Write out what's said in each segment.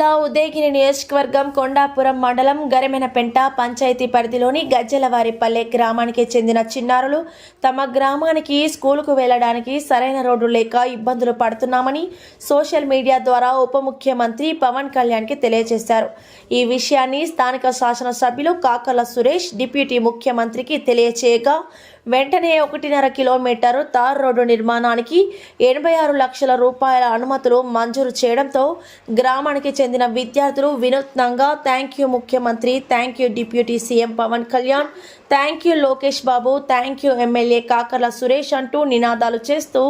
జిల్లా ఉదయగిరి నియోజకవర్గం కొండాపురం మండలం గరిమెనపెంట పంచాయతీ పరిధిలోని గజ్జలవారిపల్లె గ్రామానికి చెందిన చిన్నారులు తమ గ్రామానికి స్కూలుకు వెళ్లడానికి సరైన రోడ్డు లేక ఇబ్బందులు పడుతున్నామని సోషల్ మీడియా ద్వారా ఉప ముఖ్యమంత్రి పవన్ కళ్యాణ్కి తెలియజేశారు. ఈ విషయాన్ని స్థానిక శాసనసభ్యులు కాకర్ల సురేష్ డిప్యూటీ ముఖ్యమంత్రికి తెలియచేయగా వెంటనే 1.5 కిలోమీటరు తార్ రోడ్డు నిర్మాణానికి 86 లక్షల రూపాయల అనుమతులు మంజూరు చేయడంతో గ్రామానికి చెందిన విద్యార్థులు వినూత్నంగా థ్యాంక్ యూ ముఖ్యమంత్రి, thank you deputy CM Pawan Kalyan, thank you Lokesh Babu, thank you MLA Kakarla Suresh అంటూ నినాదాలు చేస్తూ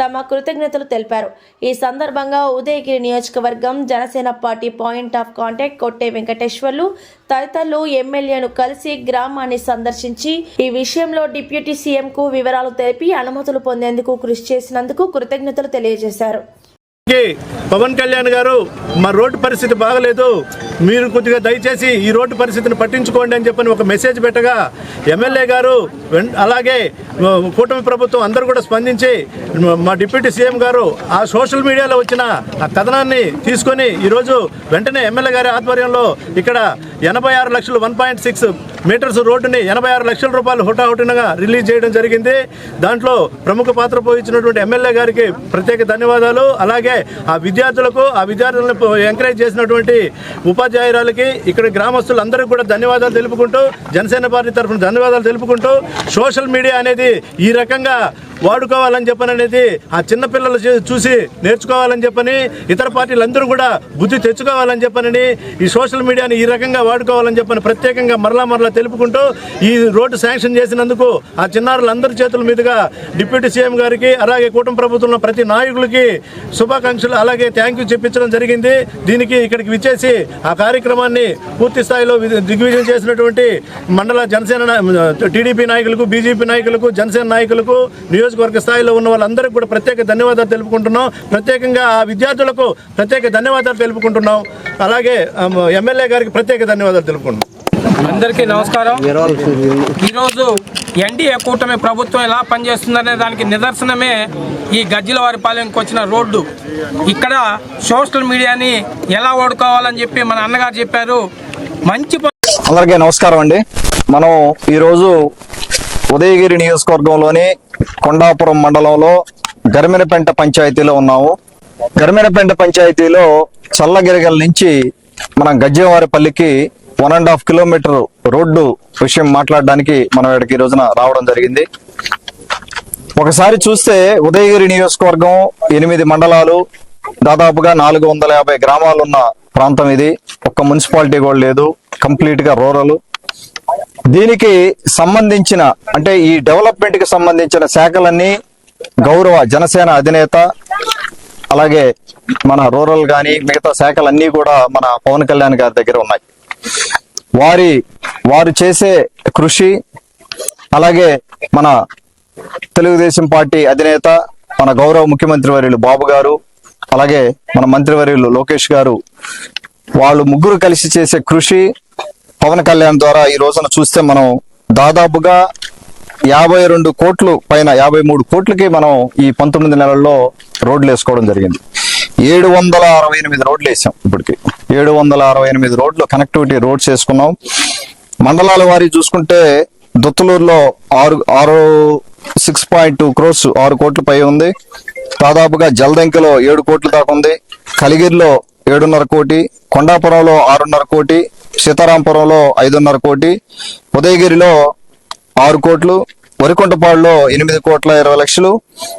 తమ కృతజ్ఞతలు తెలిపారు. ఈ సందర్భంగా ఉదయగిరి నియోజకవర్గం Janasena party point of contact కొట్టే వెంకటేశ్వర్లు తదితరులు ఎమ్మెల్యేను కలిసి గ్రామాన్ని సందర్శించి ఈ విషయంలో డిప్యూటీ సీఎంకు వివరాలు తెలిపి అనుమతులు పొందేందుకు కృషి చేసినందుకు కృతజ్ఞతలు తెలియజేశారు. పవన్ కళ్యాణ్ గారు, మా రోడ్డు పరిస్థితి బాగలేదు, మీరు కొద్దిగా దయచేసి ఈ రోడ్డు పరిస్థితిని పట్టించుకోండి అని చెప్పని ఒక మెసేజ్ పెట్టగా ఎమ్మెల్యే గారు అలాగే కూటమి ప్రభుత్వం అందరూ కూడా స్పందించి మా డిప్యూటీ సీఎం గారు ఆ సోషల్ మీడియాలో వచ్చిన ఆ కథనాన్ని తీసుకొని ఈరోజు వెంటనే ఎమ్మెల్యే గారి ఆధ్వర్యంలో ఇక్కడ 86 లక్షలు 1.6 మీటర్స్ రోడ్డుని 86 లక్షల రూపాయలు హుటాహుటినగా రిలీజ్ చేయడం జరిగింది. దాంట్లో ప్రముఖ పాత్ర పోయించినటువంటి ఎమ్మెల్యే గారికి ప్రత్యేక ధన్యవాదాలు. అలాగే ఆ విద్యార్థులను ఎంకరేజ్ చేసినటువంటి ఉపాధ్యాయురాలకి ఇక్కడ గ్రామస్తులందరికీ కూడా ధన్యవాదాలు తెలుపుకుంటూ, జనసేన పార్టీ తరఫున ధన్యవాదాలు తెలుపుకుంటూ, సోషల్ మీడియా అనేది ఈ రకంగా వాడుకోవాలని చెప్పని అనేది ఆ చిన్నపిల్లలు చూసి నేర్చుకోవాలని చెప్పని, ఇతర పార్టీలందరూ కూడా బుద్ధి తెచ్చుకోవాలని చెప్పనని, ఈ సోషల్ మీడియాని ఈ రకంగా వాడుకోవాలని చెప్పని ప్రత్యేకంగా మరలా తెలుపుకుంటూ ఈ రోడ్డు శాంక్షన్ చేసినందుకు ఆ చిన్నారులందరి చేతుల మీదుగా డిప్యూటీ సీఎం గారికి అలాగే కూటమి ప్రభుత్వంలో ప్రతి నాయకులకి శుభాకాంక్షలు అలాగే థ్యాంక్ యూ చెప్పించడం జరిగింది. దీనికి ఇక్కడికి విచ్చేసి ఆ కార్యక్రమాన్ని పూర్తి స్థాయిలో దిగ్విజయం చేసినటువంటి మండల జనసేన టీడీపీ నాయకులకు, బీజేపీ నాయకులకు, జనసేన నాయకులకు, నియోజకవర్గ స్థాయిలో ఉన్న వాళ్ళందరికీ కూడా ప్రత్యేక ధన్యవాదాలు తెలుపుకుంటున్నాం. ప్రత్యేకంగా ఆ విద్యార్థులకు ప్రత్యేక ధన్యవాదాలు తెలుపుకుంటున్నాం. అలాగే ఎమ్మెల్యే గారికి ప్రత్యేక ధన్యవాదాలు తెలుపుకుంటున్నాం. అందరికీ నమస్కారం. ఈరోజు ఎన్డీఏ కూటమి ప్రభుత్వం ఎలా పనిచేస్తుందనే దానికి నిదర్శనమే ఈ గజ్జలవారిపాలెంకి వచ్చిన రోడ్డు. ఇక్కడ సోషల్ మీడియాని ఎలా వాడుకోవాలని చెప్పి మన అన్నగారు చెప్పారు. మంచి అందరికీ నమస్కారం అండి. మనం ఈరోజు ఉదయగిరి నియోజకవర్గంలోని కొండాపురం మండలంలో గరిమెనపెంట పంచాయతీలో ఉన్నాము. గరిమెనపెంట పంచాయతీలో చల్లగిరిగల నుంచి మన గజ్జలవారిపల్లికి 1.5 కిలోమీటర్ రోడ్డు విషయం మాట్లాడడానికి మనం ఇక్కడికి ఈ రోజున రావడం జరిగింది. ఒకసారి చూస్తే ఉదయగిరి నియోజకవర్గం 8 మండలాలు, దాదాపుగా 450 గ్రామాలున్న ప్రాంతం ఇది. ఒక్క మున్సిపాలిటీ కూడా లేదు, కంప్లీట్ గా రూరల్. దీనికి సంబంధించిన అంటే ఈ డెవలప్మెంట్ కి సంబంధించిన శాఖలన్నీ గౌరవ జనసేన అధినేత అలాగే మన రూరల్ గాని మిగతా శాఖలన్నీ కూడా మన పవన్ కళ్యాణ్ గారి దగ్గర ఉన్నాయి. వారు చేసే కృషి అలాగే మన తెలుగుదేశం పార్టీ అధినేత మన గౌరవ ముఖ్యమంత్రి వర్యులు బాబు గారు అలాగే మన మంత్రివర్యులు లోకేష్ గారు, వాళ్ళు ముగ్గురు కలిసి చేసే కృషి పవన్ కళ్యాణ్ ద్వారా ఈ రోజున చూస్తే మనం దాదాపుగా 52 కోట్లు పైన 53 కోట్లకి మనం ఈ 19 నెలల్లో రోడ్లు వేసుకోవడం జరిగింది. 768 రోడ్లు వేసాం. ఇప్పటికి 768 రోడ్లు కనెక్టివిటీ రోడ్స్ వేసుకున్నాం. మండలాల వారి చూసుకుంటే దొత్తులూరులో 6.2 క్రోర్స్ 6 కోట్ల పై ఉంది. దాదాపుగా జలదంకలో 7 కోట్ల దాకా ఉంది. కలిగిరిలో 7.5 కోటి, కొండాపురంలో 6.5 కోటి, సీతారాంపురంలో 5.5 కోటి, ఉదయగిరిలో 6 కోట్లు, వరికొంటపాడులో 8.20 లక్షలు,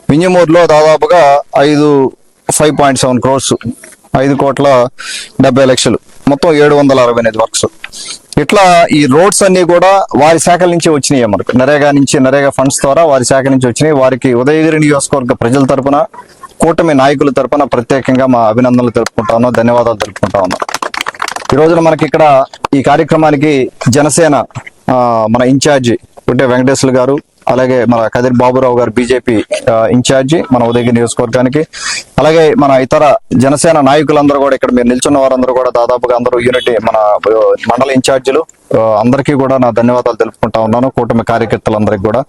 వింజమూరులో దాదాపుగా 5.7 క్రోర్స్ 5.70 లక్షలు, మొత్తం 768 వర్క్స్. ఇట్లా ఈ రోడ్స్ అన్ని కూడా వారి శాఖల నుంచి వచ్చినాయి. మనకు నరేగా ఫండ్స్ ద్వారా వారి శాఖ నుంచి వచ్చినాయి. వారికి ఉదయగిరి నియోజకవర్గ ప్రజల తరపున, కూటమి నాయకుల తరపున ప్రత్యేకంగా మా అభినందనలు తెలుపుకుంటా ఉన్నాం, ధన్యవాదాలు తెలుపుకుంటా ఉన్నాం. ఈ రోజున మనకి ఇక్కడ ఈ కార్యక్రమానికి జనసేన మన ఇన్ఛార్జి ఉంటే వెంకటేశ్వర గారు, అలాగే మన కదిరి బాబురావు గారు బీజేపీ ఇన్ఛార్జి మన ఉదయగిరి నియోజకవర్గానికి, అలాగే మన ఇతర జనసేన నాయకులందరూ కూడా ఇక్కడ మీరు నిల్చున్న వారందరూ కూడా దాదాపుగా అందరూ యూనిటీ మన మండల ఇన్ఛార్జీలు అందరికీ కూడా నా ధన్యవాదాలు తెలుపుకుంటా ఉన్నాను, కూటమి కార్యకర్తలందరికీ కూడా.